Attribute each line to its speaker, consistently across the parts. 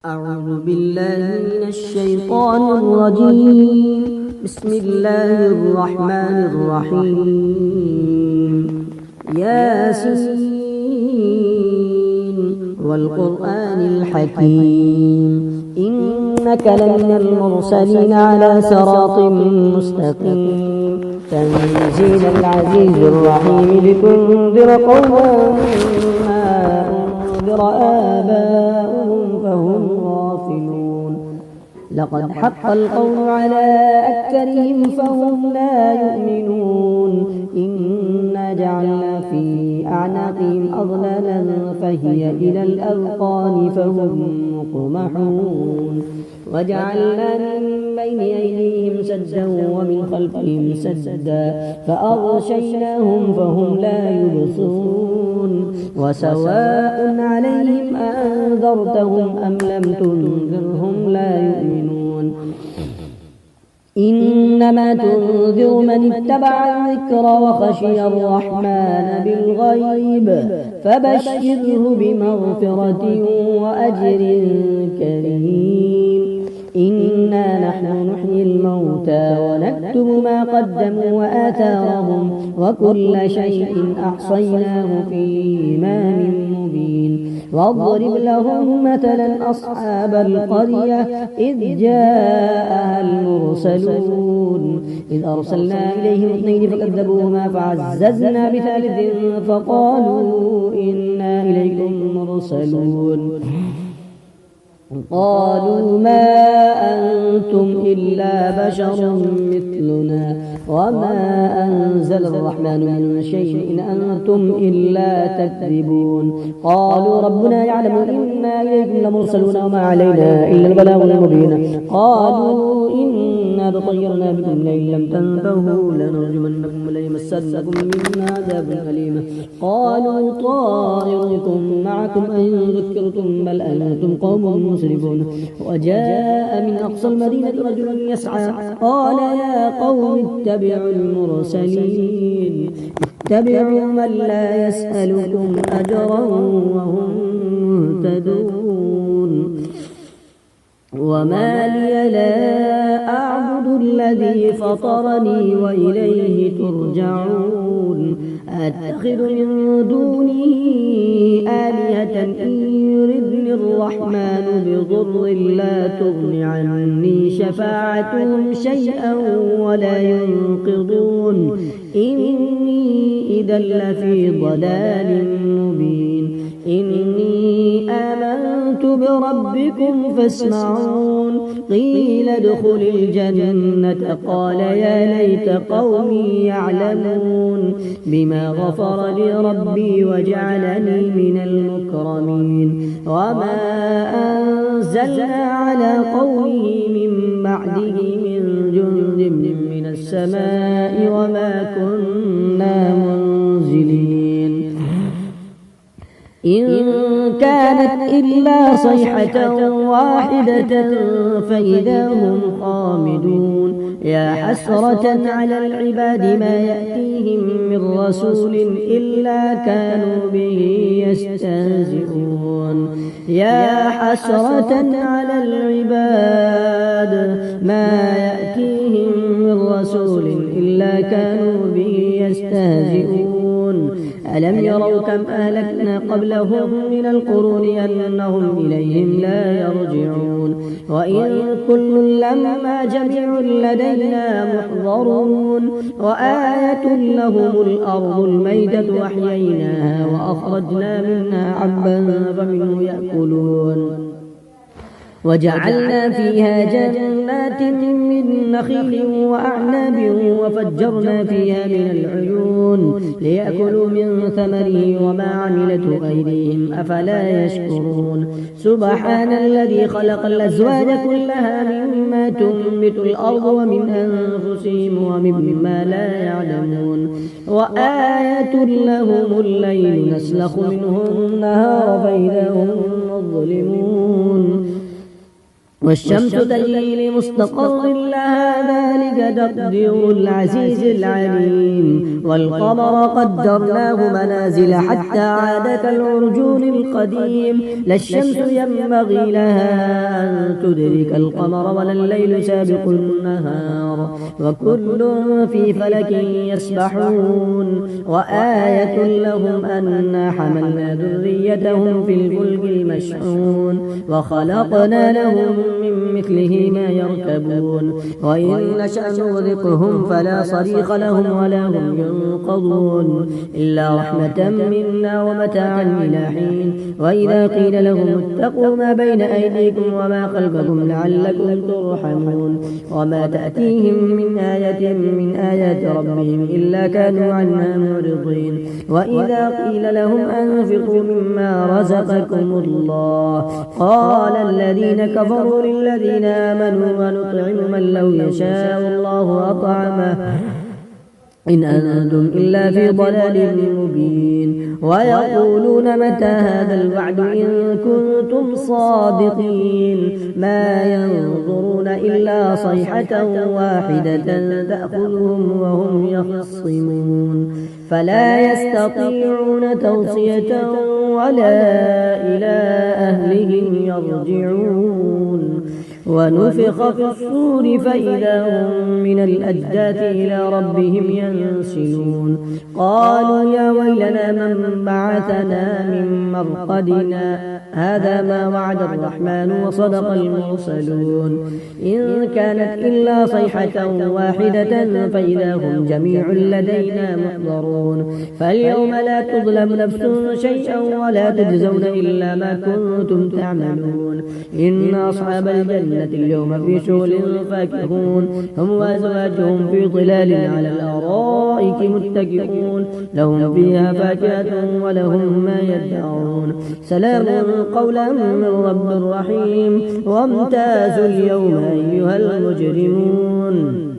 Speaker 1: أعوذ بالله من الشيطان الرجيم. بسم الله الرحمن الرحيم. ياسين والقرآن الحكيم إنك لمن المرسلين على صراط مستقيم تنزيل العزيز الرحيم لتنذر قوما ما أنذر آباؤهم فهم غافلون. لقد حق القول على أكثرهم فهم لا يؤمنون. إنا جعلنا في أعناقهم أغلالا فهي إلى الأذقان فهم مقمحون. وجعلنا من بين أيديهم سدا ومن خلفهم سدا فأغشيناهم فهم لا يبصرون. وسواء عليهم أنذرتهم أم لم تنذرهم لا يؤمنون. إنما تنذر من اتبع الذكر وخشي الرحمن بالغيب فبشره بمغفرة وأجر كريم. إنا نحن نحيي الموتى ونكتب ما قدموا وآثارهم وكل شيء أحصيناه في إمام مبين. واضرب لهم مثلا أصحاب القرية إذ جاءها المرسلون إذ أرسلنا إليهم اثنين فكذبوهما فعززنا بثالث فقالوا إنا إليكم مرسلون. قالوا ما أنتم إلا بشر مثلنا وما أنزل الرحمن من شيء إن أنتم إلا تكذبون. قالوا ربنا يعلم إنا إليكم لمرسلون وما علينا إلا البلاغ المبين. قالوا إنا تطيرنا بكم لئن لم تنتهوا لنرجمنكم وليمسنكم منا عذاب أليم. قالوا طائركم معكم أن ذكرتم بل أنتم قوم مسرفون. وجاء من أقصى المدينة رجل يسعى قال يا قوم اتبعوا المرسلين اتبعوا من لا يسألكم أجرا وهم مهتدون. وما لي لا أعبد الذي فطرني وإليه ترجعون. أتخذ من دونه آلهة إن يردني الرحمن بضر لا تغن عني شفاعتهم شيئا ولا ينقضون. إني إذا لفي ضلال مبين. إني آمنت بربكم فاسمعون. قيل ادخل الجنة قال يا ليت قومي يعلمون بما غفر لي ربي وجعلني من المكرمين. وما أنزلنا على قومه من بعده من جند من السماء وما كنا منزلين. إن كانت إلا صيحة واحدة فإذا هم خامدون. يا حسرة على العباد ما يأتيهم من رسول إلا كانوا به يستهزئون. يا حسرة على العباد ما يأتيهم من رسول إلا كانوا به يستهزئون. ألم يروا كم أهلكنا قبلهم من القرون أنهم إليهم لا يرجعون. وإن كل لما جميع لدينا محضرون. وآية لهم الأرض الميتة أحييناها وأخرجنا منها حبا فمنه يأكلون. وجعلنا فيها جنات من نخيل وأعناب وفجرنا فيها من العيون ليأكلوا من ثمره وما عملته أيديهم أفلا يشكرون. سبحان الذي خلق الأزواج كلها مما تنبت الأرض ومن أنفسهم ومما لا يعلمون. وآية لهم الليل نسلخ منه النهار فإذا هم مظلمون. والشمس تجري لمستقر لها ذلك تقدير العزيز العليم والقمر قدرناه منازل حتى عاد كالعرجون القديم لا الشمس ينبغي لها أن تدرك القمر ولا الليل سابق النهار وكل في فلك يسبحون وآية لهم أنا حملنا ذريتهم في الفلك المشحون وخلقنا لهم من مثله ما يركبون وإن نشأ نغرقهم فلا صريخ لهم ولا هم ينقضون إلا رحمة منا ومتاعا إلى حين وإذا قيل لهم اتقوا ما بين أيديكم وما خلفكم لعلكم ترحمون وما تأتيهم من آية من آيات ربهم إلا كانوا عنها معرضين وإذا قيل لهم أنفقوا مما رزقكم الله قال الذين كفروا للذين آمنوا ونطعم من لو يشاء الله أطعمه إن أنتم إلا في ضلال مبين ويقولون متى هذا الوعد إن كنتم صادقين ما ينظرون إلا صيحة واحدة تأخذهم وهم يخصمون فلا يستطيعون توصية ولا إلى أهلهم يرجعون ونفخ في الصور فإذا هم من الأجداث إلى ربهم ينسلون قالوا يا ويلنا من بعثنا من مرقدنا هذا ما وعد الرحمن وصدق المرسلون إن كانت إلا صيحة واحدة فإذا هم جميع لدينا محضرون فاليوم لا تظلم نفس شيئا ولا تجزون إلا ما كنتم تعملون إن أصحاب الجنة اليوم في شغل فاكهون هم وأزواجهم في ظلال على الأرائك متكئون لهم فيها فاكهة ولهم ما يدعون سلام قولا من رب رحيم وامتازوا اليوم أيها المجرمون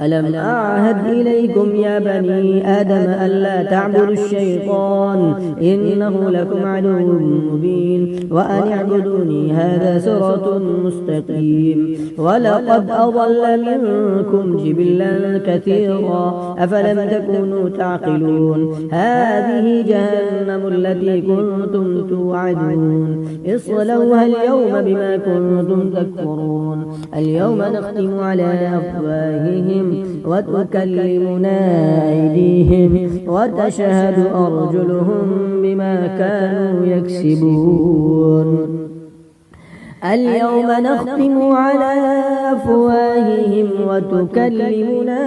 Speaker 1: ألم أعهد إليكم يا بني آدم ألا تعبدوا الشيطان إنه لكم عدو مبين وأن اعبدوني هذا صراط مستقيم ولقد أضل منكم جبلا كثيرا أفلم تكونوا تعقلون هذه جهنم التي كنتم توعدون اصلوها اليوم بما كنتم تكفرون اليوم نختم على أفواههم وتكلمنا أيديهم وتشهد أرجلهم بما كانوا يكسبون اليوم نختم على أفواههم وتكلمنا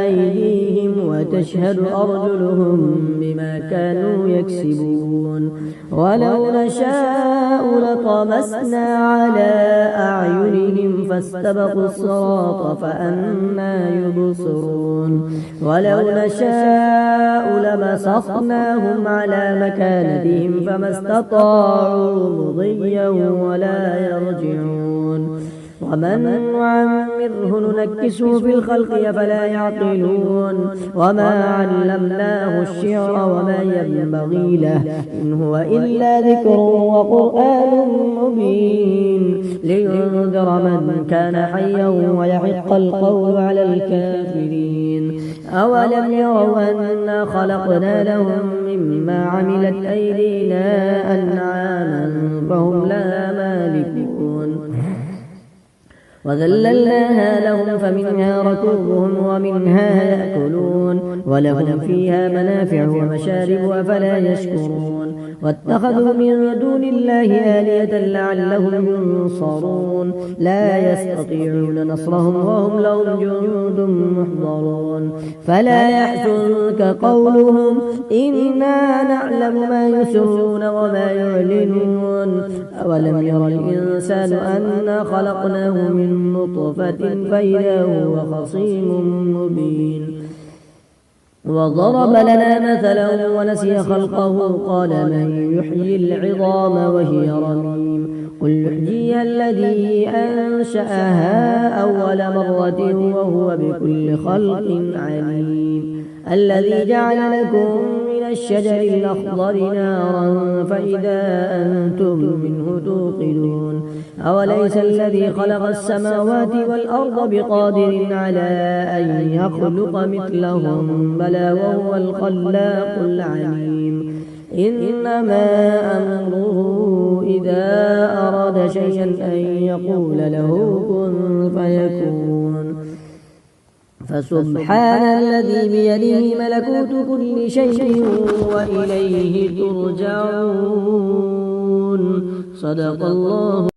Speaker 1: أيديهم وتشهد أرجلهم بما كانوا يكسبون ولو نشاء لطمسنا على أعينهم فاستبقوا الصراط فأنى يبصرون ولو نشاء لمسخناهم على مكانتهم فما استطاعوا مضيا ولا يرجعون ومن نعمره ننكسه في الخلق أفلا يعقلون وما علمناه الشعر وما ينبغي له إن هو إلا ذكر وقرآن مبين لينذر من كان حيا ويحق القول على الكافرين أولم يروا أنا خلقنا لهم مما عملت أيدينا أنعاما فهم لها مالكون وذللناها لهم فمنها ركوبهم ومنها يأكلون ولهم فيها منافع ومشارب أفلا يشكرون واتخذوا من دون الله آلهة لعلهم ينصرون لا يستطيعون نصرهم وهم لهم جند محضرون فلا يحزنك قولهم إنا نعلم ما يسرون وما يعلنون أولم ير الإنسان أنا خلقناه من نطفة فإذا هو خصيم مبين وضرب لنا مثلا ونسي خلقه قال من يحيي العظام وهي رميم قل يحييها الذي أنشأها أول مرة وهو بكل خلق عليم الذي جعل لكم من الشجر الأخضر نارا فإذا أنتم منه توقدون أوليس الذي خلق السماوات والأرض بقادر على أن يخلق مثلهم بلى وهو الخلاق العليم إنما أمره إذا أراد شيئا أن يقول له كن فيكون فسبحان الذي بيده ملكوت كل شيء وإليه ترجعون صدق الله